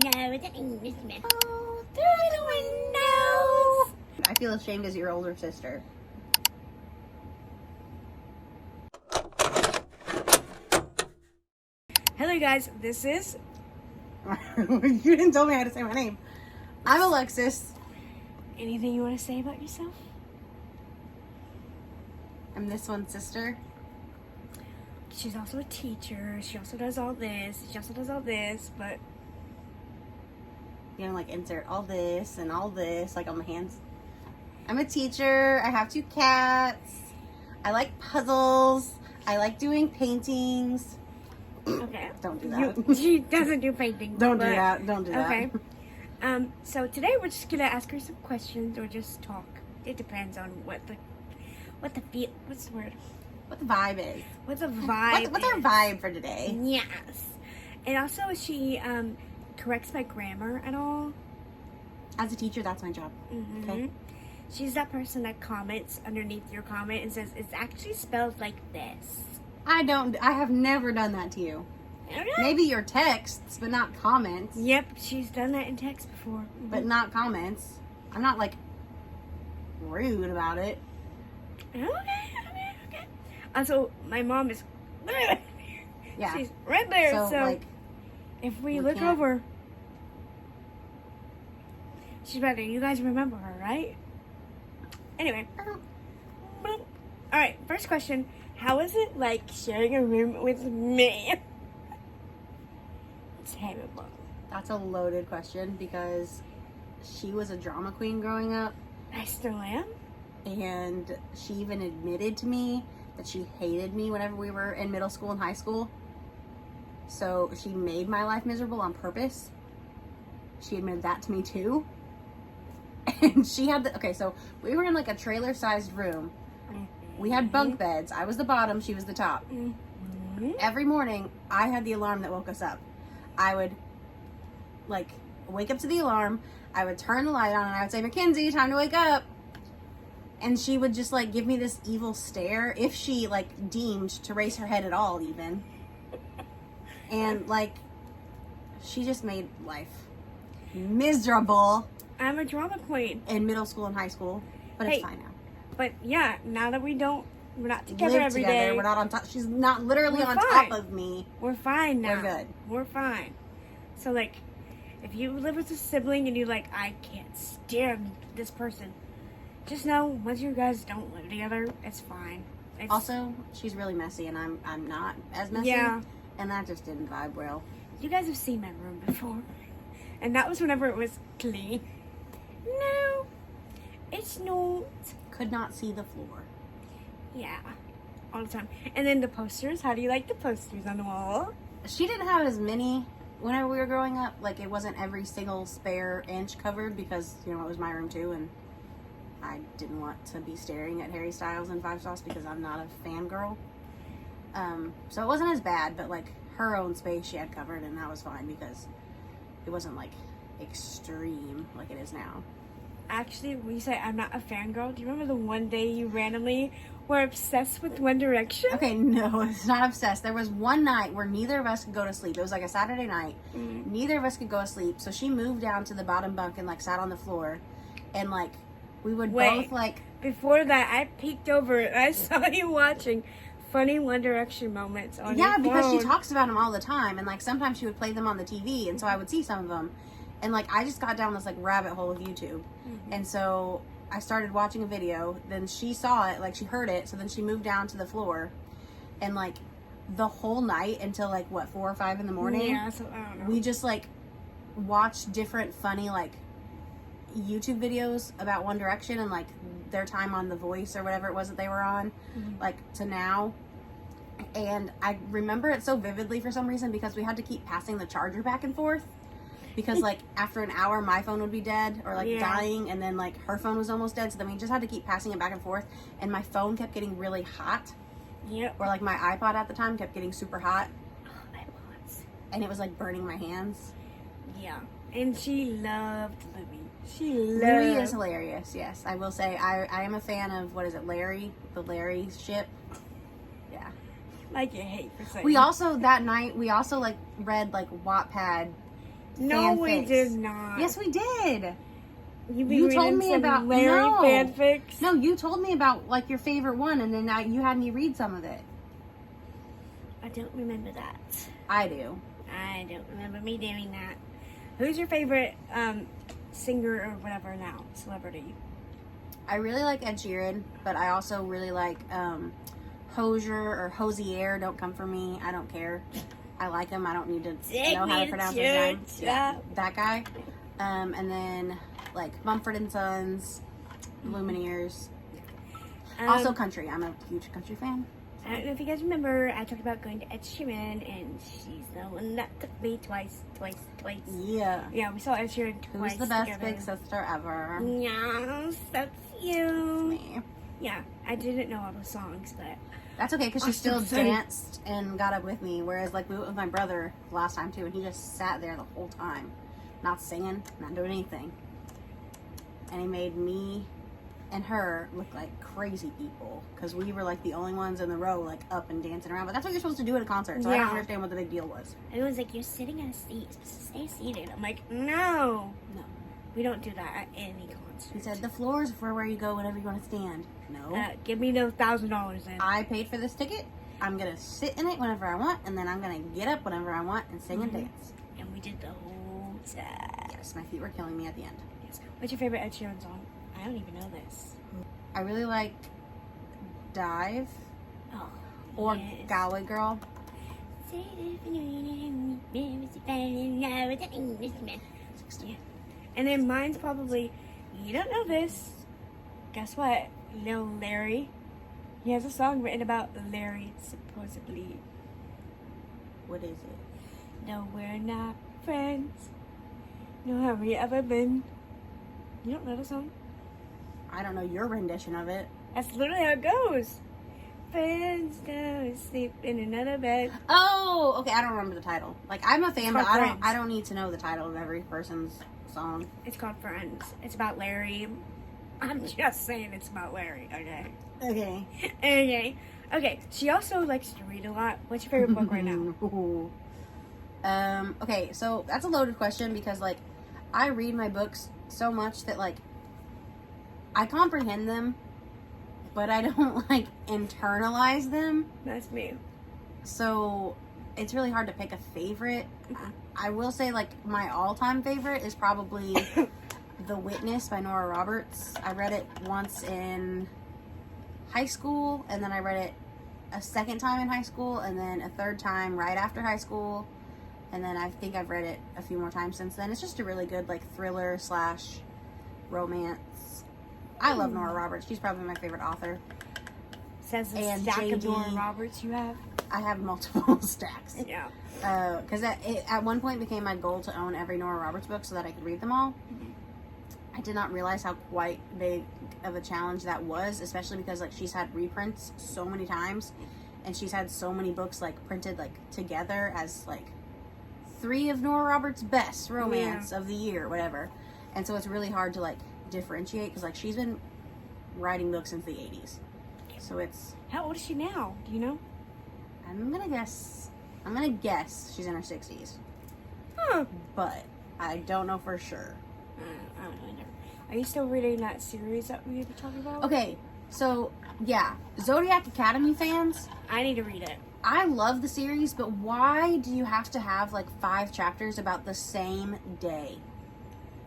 No, it's an Englishman. Oh, through the windows. I feel ashamed as your older sister. Hello guys, this is... You didn't tell me how to say my name. I'm Alexis. Anything you want to say about yourself? I'm this one's sister. She's also a teacher. She also does all this. She also does all this, but... You know, like insert all this and all this, like on my hands. I'm a teacher. I have 2 cats. I like puzzles. I like doing paintings. Okay. Don't do that. She doesn't do painting. Don't do that. Don't do that. Okay. So today we're just gonna ask her some questions or just talk. It depends on what's the word? What the vibe is. What's a vibe? What's our vibe for today? Yes. And also, she corrects my grammar and all. As a teacher, that's my job. Mm-hmm. Okay. She's that person that comments underneath your comment and says it's actually spelled like this. I have never done that to you. Okay. Maybe your texts, but not comments. Yep, she's done that in text before. But not comments. I'm not like rude about it. Okay. Also, my mom is Yeah. she's right there. So like, if we we look can't- over, she's right there. You guys remember her, right? Anyway. All right, first question. How is it like sharing a room with me? Terrible. that's a loaded question because she was a drama queen growing up, I still am. and she even admitted to me that she hated me whenever we were in middle school and high school. So she made my life miserable on purpose. She admitted that to me too. And she had so we were in like a trailer-sized room. We had bunk beds. I was the bottom, she was the top. Mm-hmm. Every morning, I had the alarm that woke us up. I would, like, wake up to the alarm. I would turn the light on, and I would say, Mackenzie, time to wake up. And she would just, like, give me this evil stare, if she, like, deemed to raise her head at all, even. And, like, she just made life miserable I'm a drama queen. in middle school and high school. But Hey, it's fine now. But yeah, now that we're not together Live every together. day, We're not on top. She's not literally We're on fine. top of me. we're fine now. We're good. We're fine. So like, if you live with a sibling and you're like, I can't stand this person, just know once you guys don't live together, it's fine. It's, Also, she's really messy, and I'm not as messy. Yeah. And that just didn't vibe well. you guys have seen my room before, and that was whenever it was clean. No, it's not. Could not see the floor. Yeah, all the time. And then the posters. How do you like the posters on the wall? She didn't have as many whenever we were growing up. Like, it wasn't every single spare inch covered because, you know, it was my room too, and I didn't want to be staring at Harry Styles and Five Sauce because I'm not a fangirl. So it wasn't as bad, but like her own space she had covered, and that was fine because it wasn't like extreme like it is now. Actually, when you say I'm not a fangirl, do you remember the one day you randomly were obsessed with One Direction? Okay, no, it's not obsessed. There was one night where neither of us could go to sleep. It was like a Saturday night. Mm. Neither of us could go to sleep. So she moved down to the bottom bunk and like sat on the floor. And like we would both like... Before that, I peeked over and I saw you watching funny One Direction moments on your phone. because she talks about them all the time. And like sometimes she would play them on the TV. And so I would see some of them. And like I just got down this like rabbit hole of YouTube. Mm-hmm. And so I started watching a video. Then she saw it, like she heard it. So then she moved down to the floor. And like the whole night until like what, 4 or 5 in the morning. Yeah, so I don't know. We just like watched different funny like YouTube videos about One Direction and like their time on The Voice or whatever it was that they were on, like to now. And I remember it so vividly for some reason because we had to keep passing the charger back and forth. Because like after an hour my phone would be dead or like dying, and then like her phone was almost dead, so then we just had to keep passing it back and forth, and my phone kept getting really hot. Yep. Or like my iPod at the time kept getting super hot, iPods. and it was like burning my hands. Yeah. And she loved Louis. She loved Louis is hilarious, yes. I will say I am a fan of, what is it, Larry? The Larry ship. Yeah. Like you hate for saying. We also, that night, we also like read like Wattpad No, we fanfics. did not. Yes, we did. You told me about Larry no. fanfics. No, you told me about like your favorite one, and then you had me read some of it. I don't remember that. I do. I don't remember me doing that. Who's your favorite singer or whatever now? Celebrity? I really like Ed Sheeran, but I also really like Hosier or Hosier. Don't come for me. I don't care. I like him. I don't need to know how to pronounce his name. Yeah, that guy. And then like Mumford and Sons, Lumineers. Also country. I'm a huge country fan. I don't know if you guys remember, I talked about going to Ed Sheeran, and she's the one that took me twice. Yeah. Yeah, we saw Ed Sheeran twice. Who's the best together. big sister ever? Yeah, so cute. Me. Yeah, I didn't know all the songs, but That's okay, because she I'm still so excited. danced and got up with me. Whereas, like, we went with my brother last time, too, and he just sat there the whole time. Not singing, not doing anything. And he made me and her look like crazy people. Because we were, like, the only ones in the row, like, up and dancing around. But that's what you're supposed to do at a concert, so I don't understand what the big deal was. Everyone's like, you're sitting at a seat, stay seated. I'm like, no. No. We don't do that at any concert. He said, the floor is for where you go whenever you want to stand. No. Give me those $1,000 then. I paid for this ticket. I'm going to sit in it whenever I want, and then I'm going to get up whenever I want and sing and dance. And we did the whole time. Yes, my feet were killing me at the end. Yes. What's your favorite Ed Sheeran song? I don't even know this. I really liked Dive Oh. or yes. Galway Girl. Yeah. And then mine's probably, you don't know this. Guess what? Lil Larry. He has a song written about Larry, supposedly. What is it? No, we're not friends. No, have we ever been? You don't know the song? I don't know your rendition of it. That's literally how it goes. Friends don't sleep in another bed. Oh, okay. I don't remember the title. Like, I'm a fan, but called I Friends. don't need to know the title of every person's song. It's called Friends. It's about Larry. I'm just saying it's about Larry, okay? Okay. Okay. She also likes to read a lot. What's your favorite book right now? Okay, so that's a loaded question because, like, I read my books so much that, like, I comprehend them, but I don't, like, internalize them. That's me. So it's really hard to pick a favorite. I will say, like, my all-time favorite is probably The Witness by Nora Roberts. I read it once in high school, and then I read it a second time in high school, and then a third time right after high school, and then I think I've read it a few more times since then. It's just a really good, like, thriller / romance. I love Nora Roberts. She's probably my favorite author. Says the And stack of JD. Nora Roberts you have. I have multiple stacks. Yeah. Because it at one point became my goal to own every Nora Roberts book so that I could read them all. I did not realize how quite big of a challenge that was, especially because, like, she's had reprints so many times, and she's had so many books, like, printed, like, together as, like, 3 of Nora Roberts' best romance of the year, whatever. And so it's really hard to, like, differentiate because, like, she's been writing books since the 80s. So it's... How old is she now? Do you know? I'm gonna guess she's in her 60s. Huh. But I don't know for sure. I don't know. Are you still reading that series that we were talking about? Okay, so, yeah. Zodiac Academy fans, I need to read it. I love the series, but why do you have to have, like, 5 chapters about the same day?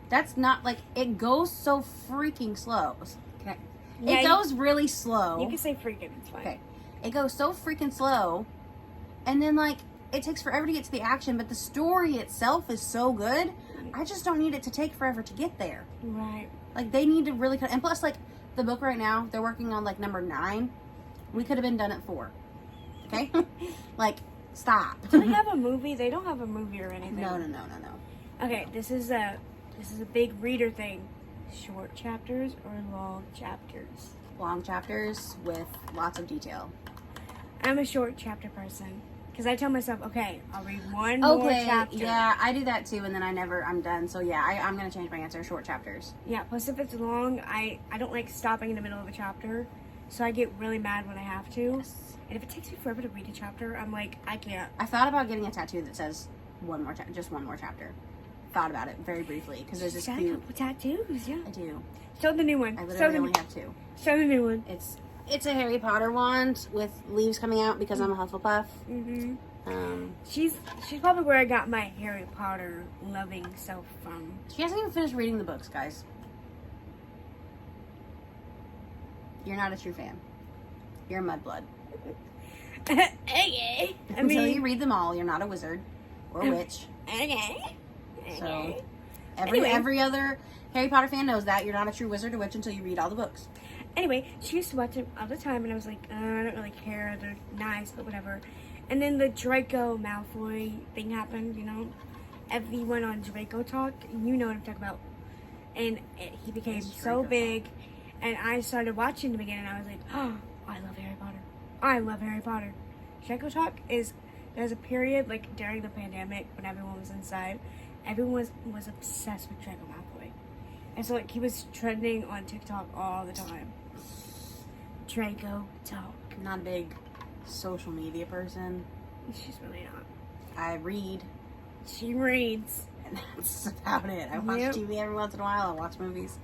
That's not, like, it goes so freaking slow. Okay. Yeah, It goes really slow. You can say freaking, it's fine. Okay. It goes so freaking slow, and then, like, it takes forever to get to the action, but the story itself is so good, I just don't need it to take forever to get there. Right. Like, they need to really cut, and plus, like, the book right now, they're working on, like, number 9. We could have been done at 4. Okay? Like, stop. Do they have a movie? They don't have a movie or anything. No. Okay, this is a big reader thing. Short chapters or long chapters? Long chapters with lots of detail. I'm a short chapter person. Because I tell myself, okay, I'll read one more chapter. Yeah, I do that too, and then I'm done. So yeah, I'm going to change my answer, short chapters. Yeah, plus if it's long, I don't like stopping in the middle of a chapter. So I get really mad when I have to. Yes. And if it takes me forever to read a chapter, I'm like, I can't. I thought about getting a tattoo that says just one more chapter. thought about it very briefly because there's this Got a cute. couple tattoos, yeah. I do. Show the new one. I Show literally the, only have 2. show the new one. It's a Harry Potter wand with leaves coming out because I'm a Hufflepuff. Mm-hmm. Um, She's probably where I got my Harry Potter loving self from. she hasn't even finished reading the books, guys. You're not a true fan. You're a mudblood. Okay. Until you read them all, you're not a wizard or witch. Okay. So Anyway. every other Harry Potter fan knows that you're not a true wizard or witch until you read all the books. Anyway, she used to watch it all the time, and I was like, I don't really care. They're nice, but whatever. And then the Draco Malfoy thing happened, you know. Everyone on Draco Talk, you know what I'm talking about. And he became It's so Draco big, and I started watching him again, and I was like, oh, I love Harry Potter. I love Harry Potter. Draco Talk there's a period, like, during the pandemic, when everyone was inside, everyone was obsessed with Draco Malfoy. And so, like, he was trending on TikTok all the time. Draco Talk. Not a big social media person. She's really not. I read, She reads and that's about it. I watch Yep. TV every once in a while. I watch movies,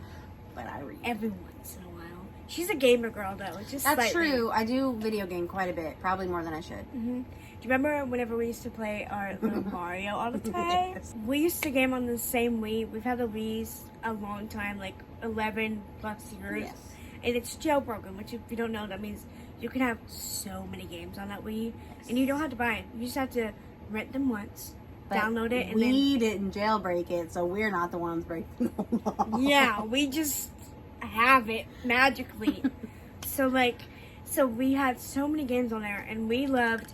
but I read. every once in a while. She's a gamer girl, though. It's just That's slightly. true. I do video game quite a bit, probably more than I should. Mm-hmm. Do you remember whenever we used to play our little Mario all the time? Yes. We used to game on the same Wii. We've had the Wii's a long time, like 11 plus years. Yes. And it's jailbroken, which if you don't know, that means you can have so many games on that Wii. And you don't have to buy it. You just have to rent them once, But download it, and we didn't jailbreak it, so we're not the ones breaking the law. then... Yeah, we just have it magically. So we had so many games on there, and we loved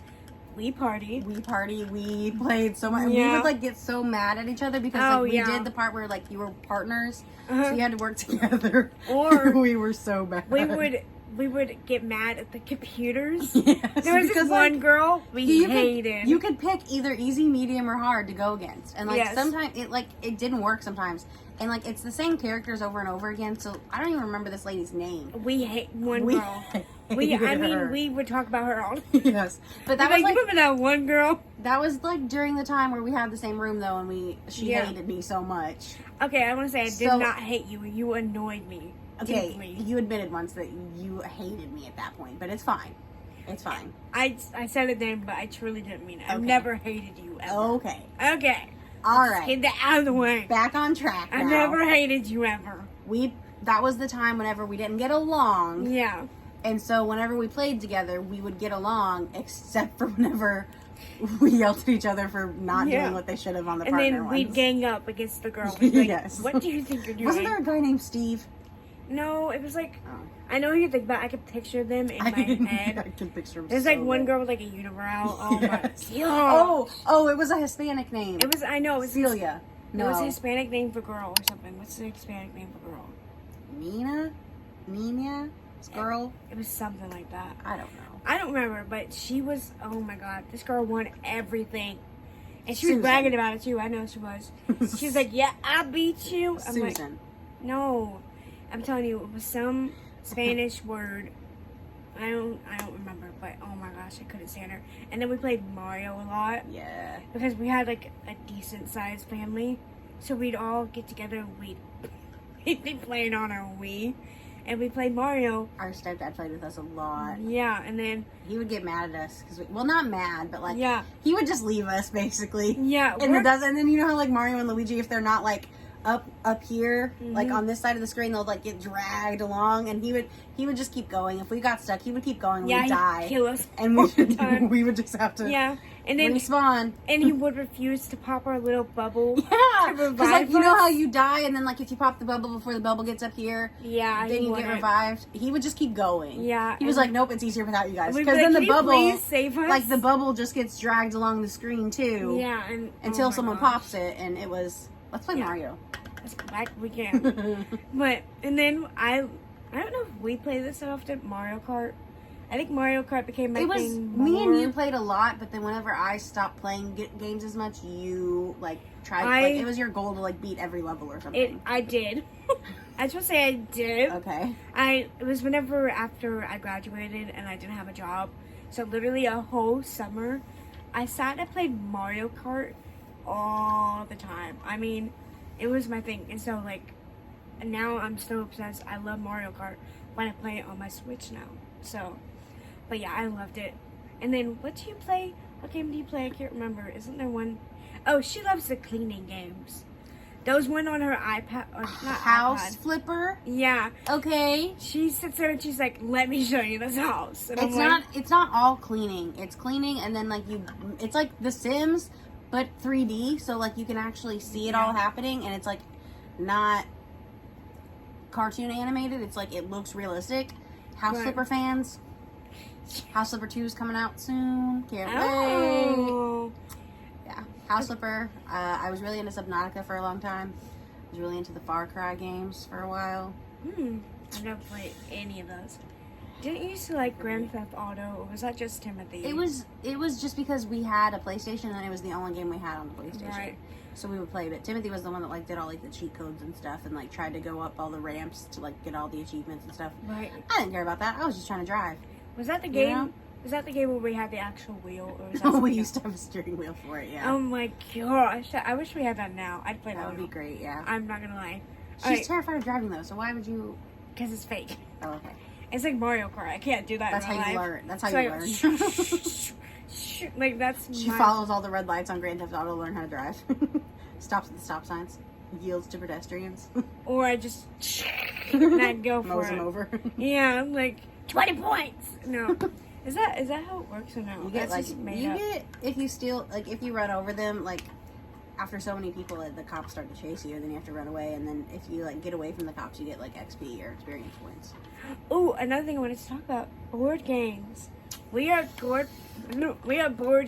Wii Party. We played so much. Yeah. We would like get so mad at each other because Oh, like we yeah. did the part where like you were partners, Uh-huh. so you had to work together. Or we were so bad. we would get mad at the computers. Yes, There was this because, one like, girl we hated. You could pick either easy, medium, or hard to go against, and like Yes. sometimes it didn't work sometimes, and like it's the same characters over and over again. So I don't even remember this lady's name. We hate one We girl. hated her. We would talk about her all. Yes, but that was you like remember that one girl? that was like during the time where we had the same room though, and she Yeah. hated me so much. Okay, I want to say I did So- not hate you. You annoyed me. Okay, deeply. you admitted once that you hated me at that point, but it's fine. It's fine. I said it then, but I truly didn't mean it. I've Okay. never hated you ever. Okay. Okay. All Get right. that out of the way. Back on track I now. never hated you ever. That was the time whenever we didn't get along. Yeah. And so whenever we played together, we would get along, except for whenever we yelled at each other for not Yeah. doing what they should have on the And partner then we'd ones. gang up against the girl. We'd be like, Yes. What do you think you're doing? Wasn't there a guy named Steve? No, it was like, Oh. I know who you think, but I could picture them in my I head. can picture him. There's so like one good. girl with like a unibrow. Oh Yes. my god. Oh, it was a Hispanic name. It was, I know, it was Celia. No. It was a Hispanic name for girl or something. What's the Hispanic name for girl? Nina? Girl? It was something like that. I don't know. I don't remember, but she was, oh my god, this girl won everything. And she Susan. was bragging about it too. I know she was. She was like, yeah, I beat you. I'm like, Susan. no. I'm telling you, it was some Spanish word. I don't remember, but oh my gosh, I couldn't stand her. And then we played Mario a lot Yeah. because we had like a decent sized family. So we'd all get together and we'd be playing on our Wii. And we played Mario. Our stepdad played with us a lot. Yeah, and then He would get mad at us because well, not mad, but like yeah, he would just leave us basically. yeah, And and then you know how like Mario and Luigi, if they're not like up here, like Mhm. on this side of the screen, they'll like get dragged along, and he would just keep going. If we got stuck, he would keep going. yeah, We'd die, he'd kill us and all the time. we would just have to Yeah, and then respawn. and he would refuse to pop our little bubble. Yeah, to because like revive you know us. how you die, and then like if you pop the bubble before the bubble gets up here, Yeah, then he you get wouldn't. revived. He would just keep going. Yeah, he was and like, nope, it's easier without you guys. we'd be Because like, then "Can the you bubble, please save us?" like the bubble, just gets dragged along the screen too. Yeah, and Until oh my someone gosh. pops it, and it was let's play Yeah. Mario. Let's go back we can. But and then I don't know if we play this often. Mario Kart. I think Mario Kart became my It was thing. me and more. you played a lot, but then whenever I stopped playing games as much, you like tried. I- like, it was your goal to like beat every level or something. I did. I just want to say I did. Okay. It was whenever after I graduated and I didn't have a job. So literally a whole summer, I sat and played Mario Kart all the time. I mean, it was my thing. And so, like, now I'm so obsessed. I love Mario Kart, but I play it on my Switch now. So, but yeah, I loved it. And then, what do you play? What game do you play? I can't remember. Isn't there one? Oh, she loves the cleaning games. Those went on her iPad. Or not House iPad. flipper. Yeah. Okay. She sits there and she's like, "Let me show you this house." And I'm It's like, not. It's not all cleaning. It's cleaning, and then like it's like The Sims, but 3D. So like you can actually see it all happening, and it's like not cartoon animated. It's like it looks realistic. House Right. flipper fans. House Flipper 2 is coming out soon. Can't wait. Oh. Yeah, House Flipper. I was really into Subnautica for a long time. I was really into the Far Cry games for a while. I've never played any of those. Didn't you used to like Grand Theft Auto, or was that just Timothy? It was just because we had a PlayStation and it was the only game we had on the PlayStation. Right. So we would play, but Timothy was the one that like did all like the cheat codes and stuff and like tried to go up all the ramps to like get all the achievements and stuff. Right. I didn't care about that. I was just trying to drive. Was that the game? You know? Was that the game where we had the actual wheel, or was that No, we something used else? to have a steering wheel for it, yeah. Oh my gosh! I wish we had that now. I'd play that. That would be now. great, yeah. I'm not gonna lie. She's terrified of driving though, so why would you? Because it's fake. Oh, okay. It's like Mario Kart. I can't do that. That's in how real you life. learn. That's how So you I- learn. Like that's. She my... follows all the red lights on Grand Theft Auto to learn how to drive. Stops at the stop signs. Yields to pedestrians. Or I just and I go for Mows it. them over. Yeah, I'm like 20 points. No, is that how it works or no? You get That's like just made you up. get if you steal like if you run over them like after so many people the cops start to chase you and then you have to run away and then if you like get away from the cops you get like XP or experience points. Oh, another thing I wanted to talk about: board games. We are board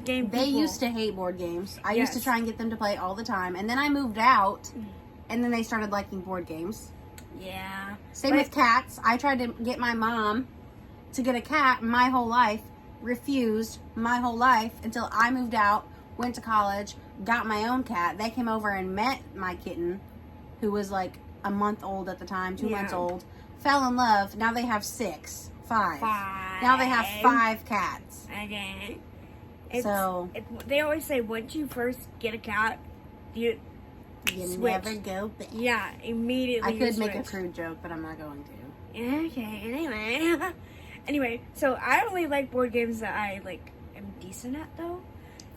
game people. They used to hate board games. I used to Yes. try and get them to play all the time and then I moved out and then they started liking board games. Yeah. Same with cats. I tried to get my mom to get a cat my whole life, refused my whole life until I moved out, went to college, got my own cat. They came over and met my kitten, who was like a month old at the time, 2 months Yeah. old, fell in love. Now they have five. Now they have 5 cats. Okay. So They always say once you first get a cat, you you switch. never go back. Yeah, immediately. I could you make a switch. crude joke, but I'm not going to. Okay. Anyway, so I only like board games that I like am decent at though.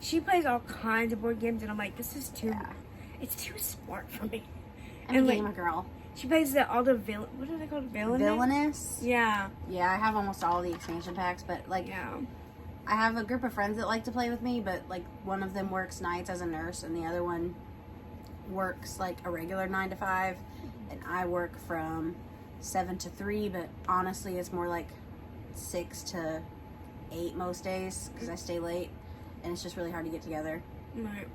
She plays all kinds of board games, and I'm like, this is too. Yeah. It's too smart for me. I'm And, a like, gamer girl. She plays all the villain. What are they called? Villainous? Yeah. Yeah, I have almost all the expansion packs, but like Yeah. I have a group of friends that like to play with me, but like one of them works nights as a nurse and the other one works like a regular 9 to 5 and I work from 7 to 3, but honestly it's more like 6 to 8 most days because I stay late and it's just really hard to get together. Right.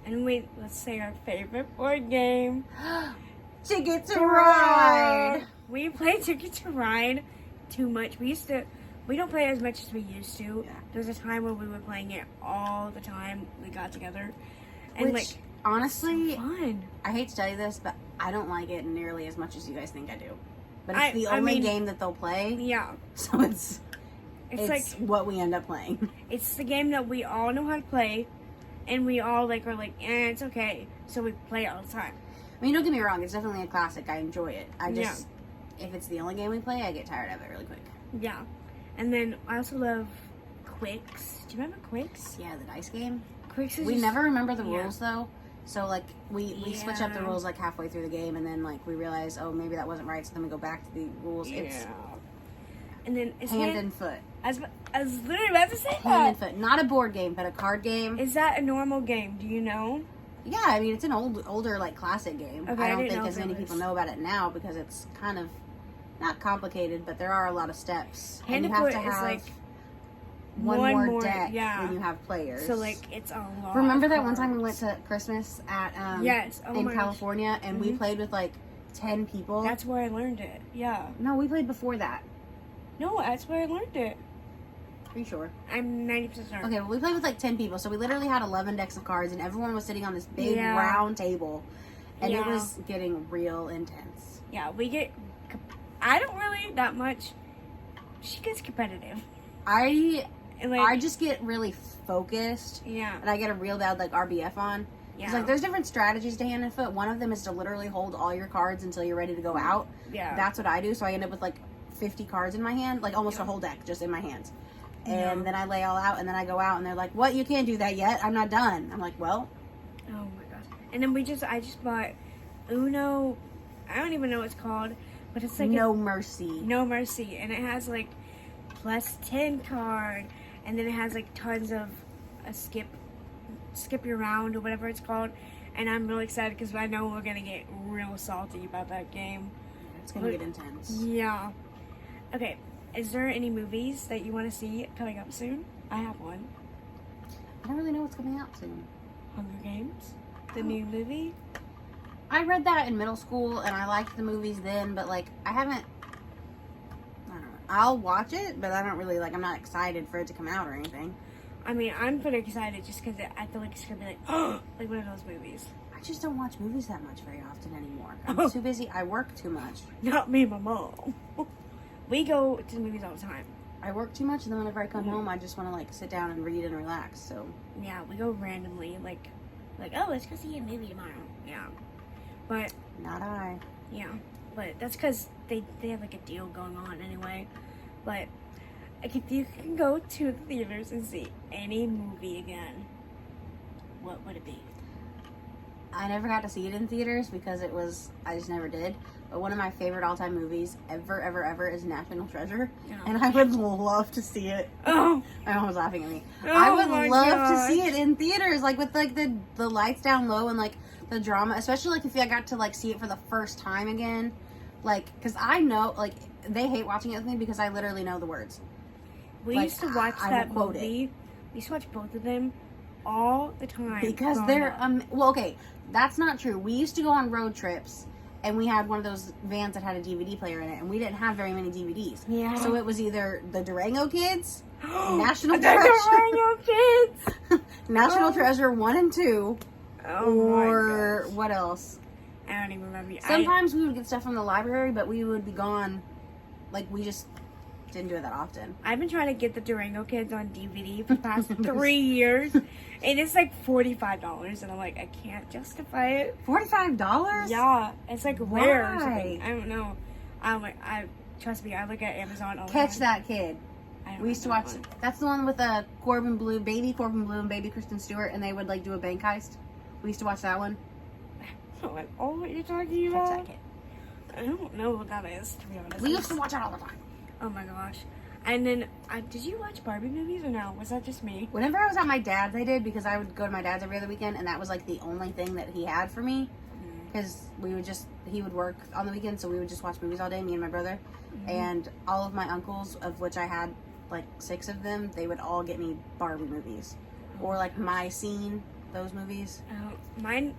And let's say our favorite board game. Ticket to Ride! We play Ticket to Ride too much. We don't play as much as we used to. Yeah. There was a time when we were playing it all the time. We got together. And Which, honestly, fun. I hate to tell you this, but I don't like it nearly as much as you guys think I do. But it's I the only mean- game that they'll play, Yeah. so it's It's what we end up playing. it's the game that we all know how to play, and we all are like, it's okay. So we play it all the time. I mean, don't get me wrong, it's definitely a classic. I enjoy it. I just, if it's the only game we play, I get tired of it really quick. Yeah. And then I also love Quicks. Do you remember Quicks? Yeah, the dice game. Quicks is We just- never remember the yeah. rules though. So like we switch up the Yeah. rules like halfway through the game and then like we realize, oh, maybe that wasn't right, so then we go back to the rules. It's And then is hand and foot. I was literally about to say Hand and that. foot. Not a board game, but a card game. Is that a normal game? Do you know? Yeah, I mean it's an older like classic game. Okay, I I don't didn't think know as if it many was. people know about it now because it's kind of not complicated, but there are a lot of steps. Hand and and you foot have to is have like one more more, deck yeah. when you have players. so like it's a lot. Remember of that one time we went cards. to Christmas at Yes. Oh in my gosh. California and we Mhm. played with like 10 people? That's where I learned it. Yeah. No, we played before that. No, that's where I learned it. Are you sure? I'm 90% certain. Okay, well we played with like 10 people, so we literally had 11 decks of cards and everyone was sitting on this big Yeah. round table and it Yeah. was getting real intense. Yeah, we get. I don't really that much. She gets competitive. I And like, just get really focused yeah. and I get a real bad like RBF on Yeah. It's like there's different strategies to hand and foot. One of them is to literally hold all your cards until you're ready to go out. Yeah. That's what I do. So I end up with like 50 cards in my hand, like almost a whole deck just in my hands. And then I lay all out, and then I go out, and they're like, "What? You can't do that yet. I'm not done." I'm like, "Well." Oh my gosh! And then I just bought Uno. I don't even know what it's called, but it's like No Mercy. No Mercy, and it has like plus 10 card, and then it has like tons of a skip your round or whatever it's called. And I'm really excited because I know we're gonna get real salty about that game. It's gonna get intense. Yeah. Okay. Is there any movies that you want to see coming up soon? I have one. I don't really know what's coming out soon. Hunger Games, the new movie. I read that in middle school, and I liked the movies then, but like I don't know. I'll watch it, but I don't really I'm not excited for it to come out or anything. I mean, I'm pretty excited just because I feel like it's gonna be like, oh, like one of those movies. I just don't watch movies that much very often anymore. I'm too busy. I work too much. Not me and my mom. We go to the movies all the time. I work too much, and then whenever I come home, I just want to sit down and read and relax. So yeah, we go randomly, like oh, let's go see a movie tomorrow. Yeah, but not I. Yeah, but that's because they have like a deal going on anyway. But like, if you can go to the theaters and see any movie again, what would it be? I never got to see it in theaters because I just never did. But one of my favorite all-time movies ever is National Treasure. Oh. And I would love to see it. Oh. My mom was laughing at me. Oh, I would my love to gosh. see it in theaters, like with like the lights down low and like the drama, especially like if I got to like see it for the first time again. Like, because I know, like, they hate watching it with me because I literally know the words. We Like, used to watch I that will quote movie. We used to watch both of them all the time. Because growing they're, up. well, okay, that's not true. We used to go on road trips, and we had one of those vans that had a DVD player in it, and we didn't have very many DVDs. Yeah. So it was either the Durango Kids, National The Treasure, Durango Kids. National Treasure 1 and 2, Oh or my gosh. what else? I don't even remember. Sometimes we would get stuff from the library, but we would be gone. Like, we just didn't do it that often. I've been trying to get the Durango Kids on DVD for the past 3 years, and it's like $45, and I'm like, I can't justify it. $45? Yeah, it's like rare or Why? something. I don't know. Trust me, I look at Amazon all the Catch time. That Kid. I don't We used to know watch. that one. That's the one with baby Corbin Blue, and baby Kristen Stewart, and they would like do a bank heist. We used to watch that one. Oh, what you're talking Catch about? That Kid. I don't know what that is, to be honest. We used to watch it all the time. Oh my gosh. And then, did you watch Barbie movies or no? Was that just me? Whenever I was at my dad's, I did, because I would go to my dad's every other weekend, and that was like the only thing that he had for me. Because he would work on the weekend, so we would just watch movies all day, me and my brother. And all of my uncles, of which I had like 6 of them, they would all get me Barbie movies. Or like My Scene, those movies. Mine,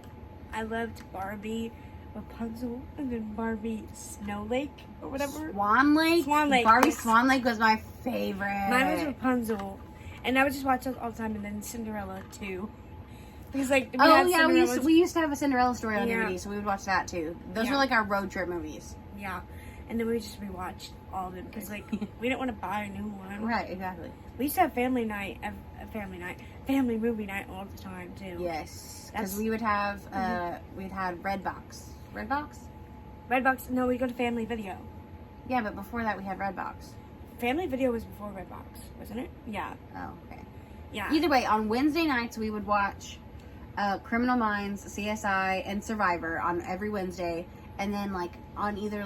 I loved Barbie Rapunzel, and then Barbie Snow Lake, or whatever. Swan Lake? Swan Lake, Barbie yes. Swan Lake was my favorite. Mine was Rapunzel, and I would just watch those all the time, and then Cinderella too. Because like, we had we used to have a Cinderella story on Yeah. DVD, so we would watch that too. Those Yeah. were like our road trip movies. Yeah, and then we just rewatched all of them because like we didn't want to buy a new one. Right, exactly. We used to have family movie night all the time too. Yes, because That's- we would have we'd had Redbox. Redbox. No, we go to Family Video. Yeah, but before that we had Redbox. Family Video was before Redbox, wasn't it? Yeah. Oh, okay. Yeah. Either way, on Wednesday nights we would watch Criminal Minds, CSI, and Survivor on every Wednesday, and then like on either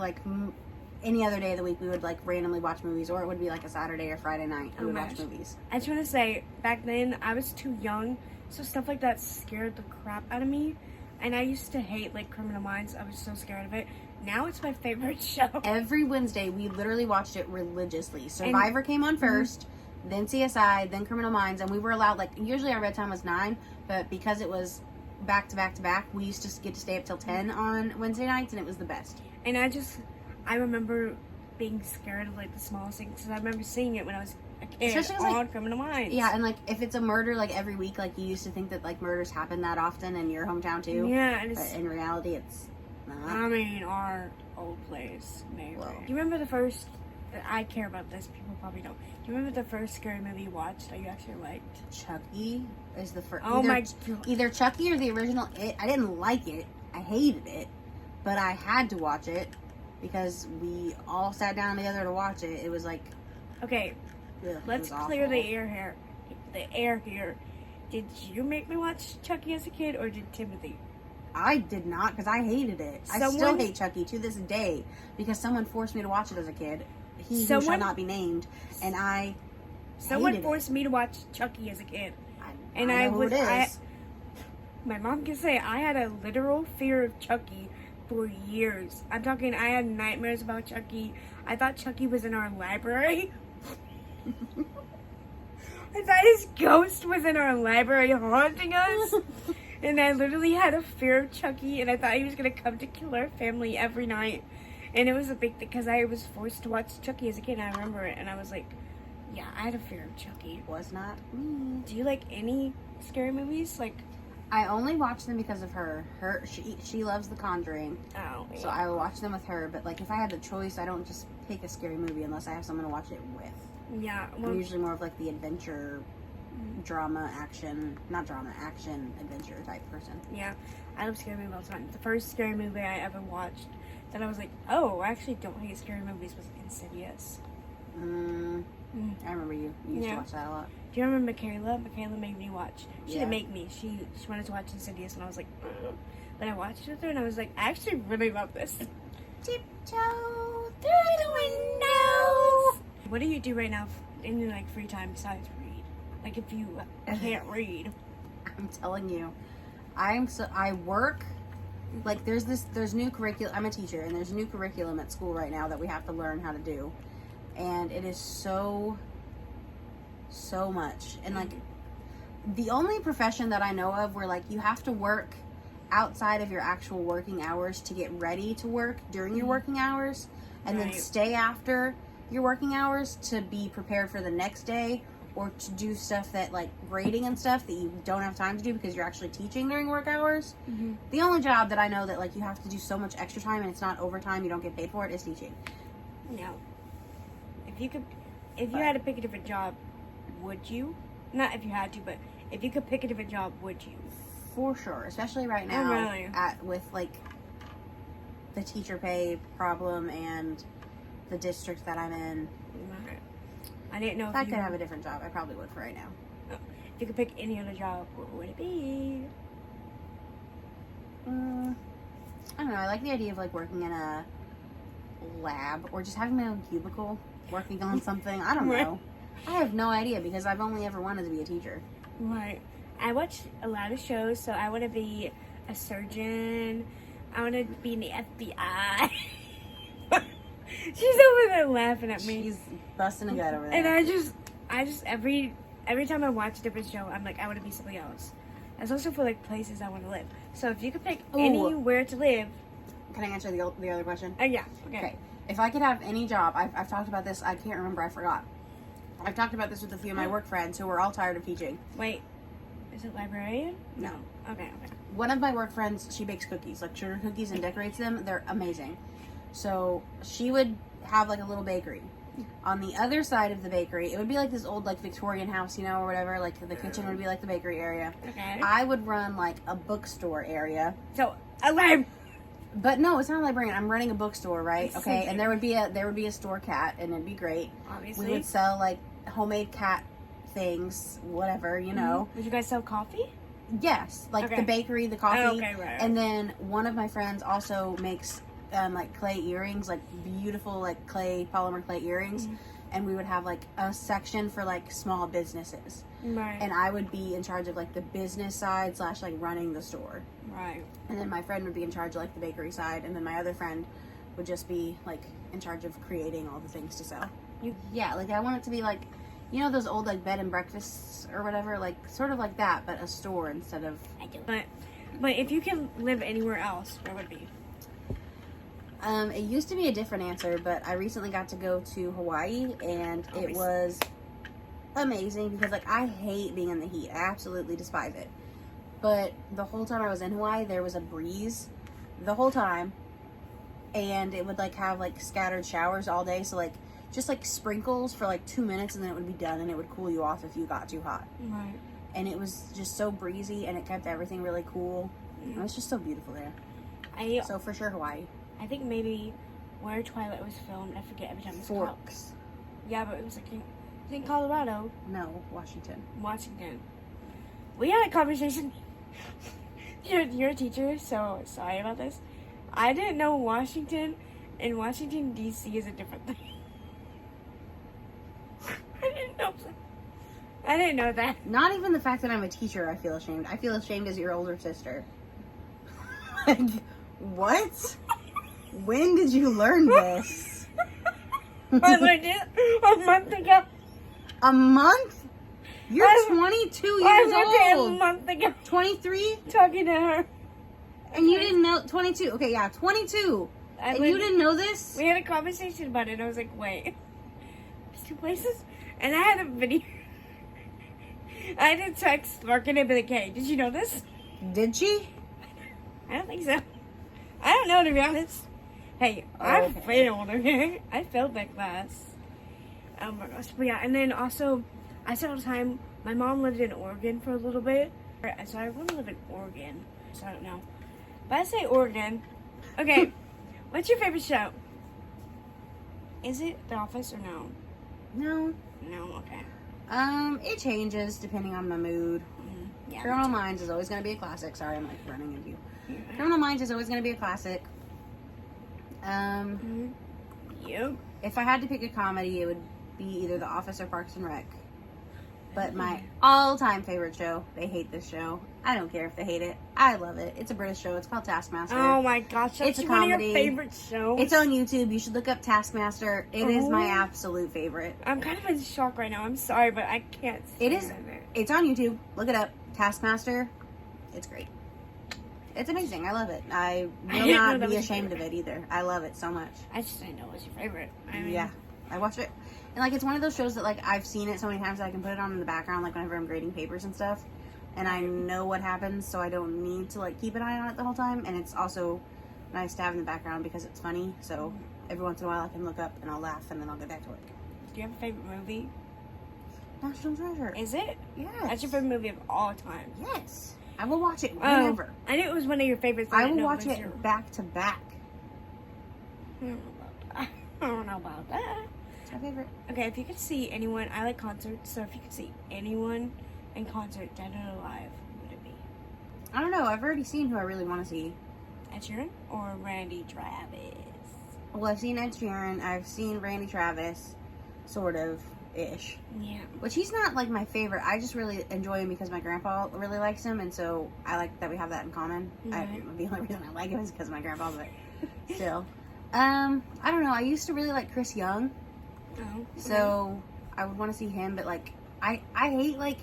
any other day of the week we would like randomly watch movies, or it would be like a Saturday or Friday night we would watch gosh. movies. I just want to say, back then I was too young, so stuff like that scared the crap out of me, and I used to hate like Criminal Minds. I was so scared of it. Now it's my favorite show. Every Wednesday we literally watched it religiously. Survivor came on first, then CSI, then Criminal Minds, and we were allowed, like, usually our bedtime was 9, but because it was back to back to back, we used to get to stay up till 10 on Wednesday nights, and it was the best. And I remember being scared of like the smallest things, because I remember seeing it when I was a kid. Especially, on like, Criminal Minds. Yeah, and like if it's a murder like every week, like you used to think that like murders happen that often in your hometown too. Yeah, and But it's. in reality, it's not. I mean, our old place, maybe. Whoa. Do you remember the first I care about this. People probably don't. Do you remember the first scary movie you watched that you actually liked? Chucky is the first. Oh my God. Either Chucky or the original It. I didn't like it. I hated it, but I had to watch it because we all sat down together to watch it. It was like, Okay, ugh, let's it was clear awful. the air here. The air here. Did you make me watch Chucky as a kid, or did Timothy? I did not, because I hated it. I still Someone- hate Chucky to this day because someone forced me to watch it as a kid. He who Someone- shall not be named, and I Someone hated forced me to watch Chucky as a kid. it. And I know who it is. My mom can say I had a literal fear of Chucky for years. I'm talking, I had nightmares about Chucky. I thought Chucky was in our library. I thought his ghost was in our library haunting us. And I literally had a fear of Chucky, and I thought he was going to come to kill our family every night. And it was a big thing because I was forced to watch Chucky as a kid, and I remember it. And I was like, yeah, I had a fear of Chucky. Was not me. Do you like any scary movies? Like, I only watch them because of her. She loves The Conjuring, oh, so I will watch them with her. But like, if I had the choice, I don't just pick a scary movie unless I have someone to watch it with. yeah. I'm Well, usually more of like the adventure, drama, action, not drama, action, adventure type person. yeah, I love scary movies all the time. The first scary movie I ever watched that I was like, oh, I actually don't hate scary movies was Insidious. I remember you used Yeah. to watch that a lot. Do you remember Michaela? Michaela made me watch. She Yeah. didn't make me. She wanted to watch Insidious, and I was like, ugh. But I watched it with her, and I was like, I actually really love this. Tiptoe Through the windows. What do you do right now in your like free time besides read? Like if you can't read. I'm telling you, I work. Like there's new curriculum. I'm a teacher, and there's new curriculum at school right now that we have to learn how to do, and it is so much. And like the only profession that I know of where like you have to work outside of your actual working hours to get ready to work during your working hours, and then Right. stay after your working hours to be prepared for the next day, or to do stuff that like grading and stuff that you don't have time to do because you're actually teaching during work hours. The only job that I know that like you have to do so much extra time and it's not overtime, you don't get paid for it, is teaching. No. If you had to pick a different job, would you? Not if you had to, but if you could pick a different job, would you? For sure, especially right Oh, now really? with like the teacher pay problem and the district that I'm in. Right. I didn't know If I if could you have a different job, I probably would for right now. if you could pick any other job, what would it be? I don't know. I like the idea of like working in a lab or just having my own cubicle, working on something. I don't Right. know. I have no idea because I've only ever wanted to be a teacher. Right. I watch a lot of shows, so I want to be a surgeon. I want to be in the FBI. She's over there laughing at me. She's busting a gut over there. And I just every time I watch a different show, I'm like, I want to be something else. It's also for like places I want to live. So if you could pick Ooh. anywhere to live, Can I answer the other question? yeah, okay. Okay. If I could have any job, I've talked about this. I can't remember. I forgot. I've talked about this with a few of my work friends who are all tired of teaching. Wait, is it librarian? No. Okay. One of my work friends, she bakes cookies, like sugar cookies, and decorates them. They're amazing. So she would have like a little bakery. On the other side of the bakery, it would be like this old like Victorian house, you know, or whatever. Like the kitchen would be like the bakery area. Okay. I would run like a bookstore area. So a lib. But no, it's not a librarian. I'm running a bookstore, right? It's Okay, so and there would be a store cat, and it'd be great. Obviously. We would sell like homemade cat things, whatever, you know. Would you guys sell coffee? Yes, like Okay. the bakery, the coffee. Oh, okay, right. And then one of my friends also makes like clay earrings, like beautiful like polymer clay earrings. And we would have like a section for like small businesses. Right. And I would be in charge of like the business side / like running the store. Right. And then my friend would be in charge of like the bakery side, and then my other friend would just be like in charge of creating all the things to sell. Yeah, like I want it to be like, you know, those old like bed and breakfasts or whatever, like sort of like that, but a store instead of. I do. But if you can live anywhere else, where would it be? It used to be a different answer, but I recently got to go to Hawaii, and it was amazing because like I hate being in the heat. I absolutely despise it. But the whole time I was in Hawaii, there was a breeze the whole time, and it would like have like scattered showers all day, so like just like sprinkles for like 2 minutes, and then it would be done, and it would cool you off if you got too hot. Right. And it was just so breezy, and it kept everything really cool. It was just so beautiful there. So for sure, Hawaii. I think maybe where Twilight was filmed, I forget every time it's called. Forks. Yeah, but it was like in Colorado. No, Washington. Washington. We had a conversation. You're a teacher, so sorry about this. I didn't know Washington and Washington, D.C. is a different thing. I didn't know that. Not even the fact that I'm a teacher, I feel ashamed. I feel ashamed as your older sister. Like, what? When did you learn this? I learned it a month ago. A month? You're 22 years I learned it old. a month ago. 23? Talking to her. And you didn't know, 22. Okay, yeah, 22. And you didn't know this? We had a conversation about it, and I was like, wait. There's 2 places? And I had a video. I had to text Larkin and be like, hey, did you know this? Did she? I don't think so. I don't know, to be honest. Hey, I failed, okay? I failed that class. Oh my gosh. But yeah, and then also, I said all the time, my mom lived in Oregon for a little bit. So I want to live in Oregon. So I don't know. But I say Oregon. Okay, what's your favorite show? Is it The Office or no? No. No, okay. It changes depending on my mood. Yeah. Criminal Minds is always going to be a classic. Sorry, I'm like running into you. Criminal Minds is always going to be a classic. Yep. If I had to pick a comedy, it would be either The Office or Parks and Rec. But my all-time favorite show, they hate this show. I don't care if they hate it. I love it. It's a British show. It's called Taskmaster. Oh my gosh, that's It's a one of comedy. your favorite shows. It's on YouTube. You should look up Taskmaster. It is my absolute favorite. I'm kind of in shock right now. I'm sorry, but I can't see It is. It's on YouTube. Look it up. Taskmaster. It's great. It's amazing. I love it. I will didn't know not that be was your ashamed of it either. I love it so much. I just didn't know it was your favorite. I mean, Yeah. I watch it. And, like, it's one of those shows that, like, I've seen it so many times that I can put it on in the background, like, whenever I'm grading papers and stuff. And I know what happens, so I don't need to, like, keep an eye on it the whole time. And it's also nice to have in the background because it's funny. So every once in a while I can look up and I'll laugh and then I'll get back to work. Do you have a favorite movie? National Treasure. Is it? Yes. That's your favorite movie of all time. Yes. I will watch it whenever. I knew it was one of your favorites. I will watch it back to back. I don't know about that. It's my favorite. Okay, if you could see anyone, I like concerts, so if you could see anyone in concert, dead or alive, who would it be? I don't know. I've already seen who I really want to see. Ed Sheeran or Randy Travis? Well, I've seen Ed Sheeran. I've seen Randy Travis, sort of ish. Yeah. Which he's not like my favorite. I just really enjoy him because my grandpa really likes him, and so I like that we have that in common. Right. The only reason I like him is because of my grandpa, but still. I don't know. I used to really like Chris Young, Oh. so I would want to see him. But like, I hate like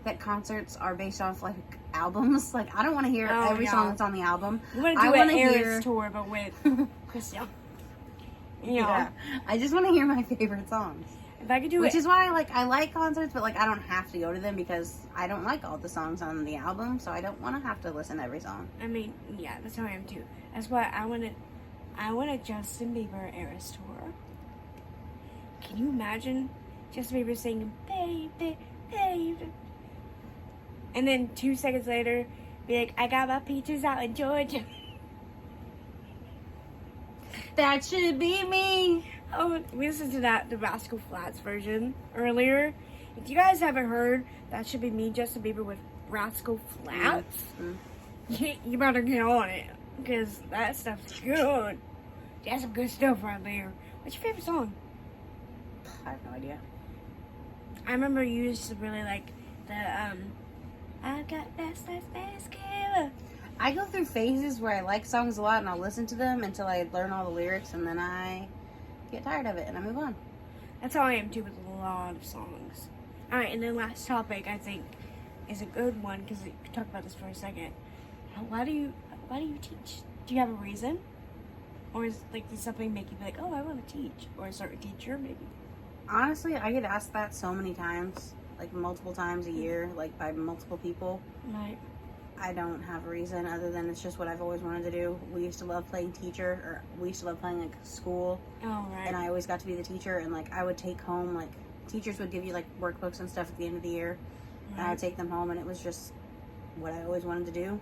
that concerts are based off like albums. Like, I don't want to hear every song that's on the album. You want to do an Eras tour, but with Chris Young. Yeah. I just want to hear my favorite songs. If I could do Which is why I like concerts, but like I don't have to go to them because I don't like all the songs on the album, so I don't want to have to listen to every song. I mean, yeah, that's how I am too. That's why I want a Justin Bieber Eras tour. Can you imagine Justin Bieber singing "Baby, Baby," and then 2 seconds later, be like, "I got my peaches out in Georgia." That should be me. Oh, we listened to the Rascal Flatts version earlier. If you guys haven't heard, that should be me, Justin Bieber with Rascal Flatts. You better get on it, because that stuff's good. That's some good stuff right there. What's your favorite song? I have no idea. I remember you used to really like the, I've got fast mascara. I go through phases where I like songs a lot and I'll listen to them until I learn all the lyrics, and then I get tired of it and I move on. That's how I am too with a lot of songs. Alright, and then last topic I think is a good one because we could talk about this for a second. Why do you teach? Do you have a reason? Or is like does something make you be like, oh, I want to teach? Or a certain teacher maybe? Honestly, I get asked that so many times, like multiple times a year, like by multiple people. Right. I don't have a reason other than it's just what I've always wanted to do. We used to love playing teacher, or we used to love playing like school. Oh, right. And I always got to be the teacher, and like I would take home, like teachers would give you like workbooks and stuff at the end of the year, and I would take them home, and it was just what I always wanted to do.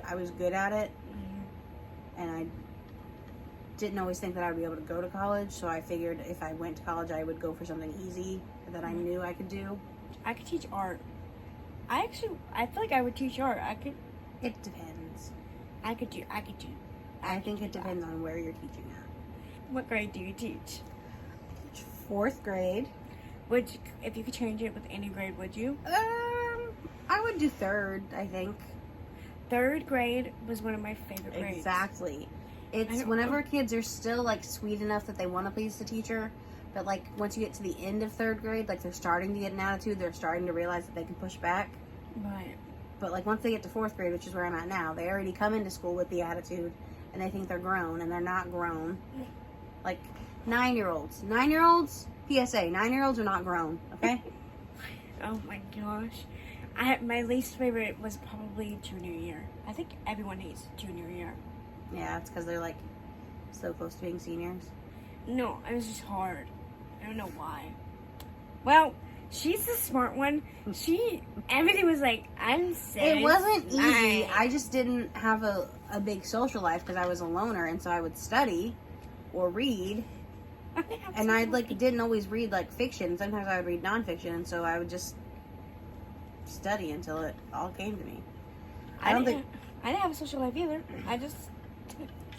I was good at it, and I didn't always think that I would be able to go to college, so I figured if I went to college, I would go for something easy that I knew I could do. I could teach art. I feel like I would teach art. It depends. I think it depends on where you're teaching at. What grade do you teach? I teach 4th grade. If you could change it with any grade, would you? I would do 3rd, I think. 3rd grade was one of my favorite grades. Exactly. It's whenever kids are still like sweet enough that they want to please the teacher, but like once you get to the end of 3rd grade, like they're starting to get an attitude, they're starting to realize that they can push back. Right. But like once they get to 4th grade, which is where I'm at now, they already come into school with the attitude and they think they're grown, and they're not grown. Like 9-year-olds, PSA, 9-year-olds are not grown, okay? Oh my gosh. My least favorite was probably junior year. I think everyone hates junior year. Yeah, it's because they're like so close to being seniors. No, it was just hard. I don't know why. Well, she's the smart one. Everything was like, I'm 6. It wasn't easy. I just didn't have a big social life because I was a loner, and so I would study or read. And I didn't always read like fiction. Sometimes I would read nonfiction, and so I would just study until it all came to me. I didn't have a social life either. I just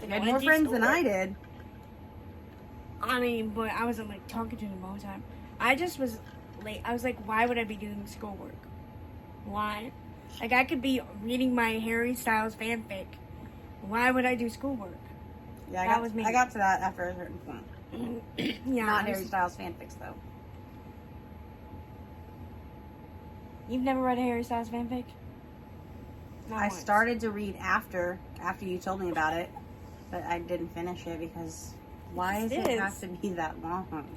you had more friends than I did. I mean, but I wasn't like talking to them all the time. I just was late. I was like, why would I be doing schoolwork? Why? Like, I could be reading my Harry Styles fanfic. Why would I do schoolwork? Yeah, I got to that after a certain point. Yeah, not Harry Styles fanfics though. You've never read a Harry Styles fanfic? I started to read after you told me about it, but I didn't finish it because why does it have to be that long?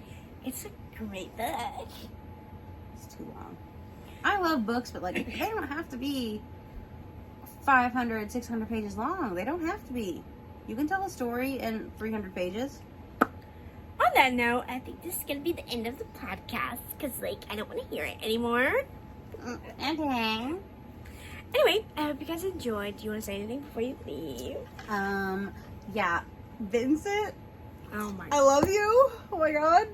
It's a great book. It's too long. I love books, but like they don't have to be 500, 600 pages long. They don't have to be. You can tell a story in 300 pages. On that note, I think this is going to be the end of the podcast because, like, I don't want to hear it anymore. Okay. Anyway, I hope you guys enjoyed. Do you want to say anything before you leave? Yeah. Vincent, oh my I love you. Oh my god.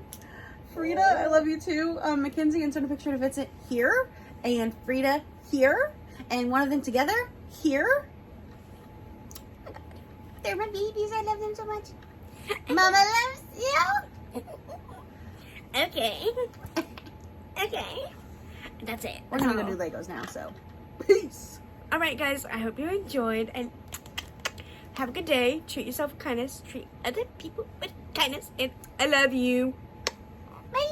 Frida, I love you too. Mackenzie, and send a picture of Vincent here, and Frida here, and one of them together here. They're my babies. I love them so much. Mama loves you. Okay. Okay. That's it. We're gonna go do Legos now, so peace. Alright guys, I hope you enjoyed, and have a good day. Treat yourself with kindness. Treat other people with kindness, and I love you. Bye.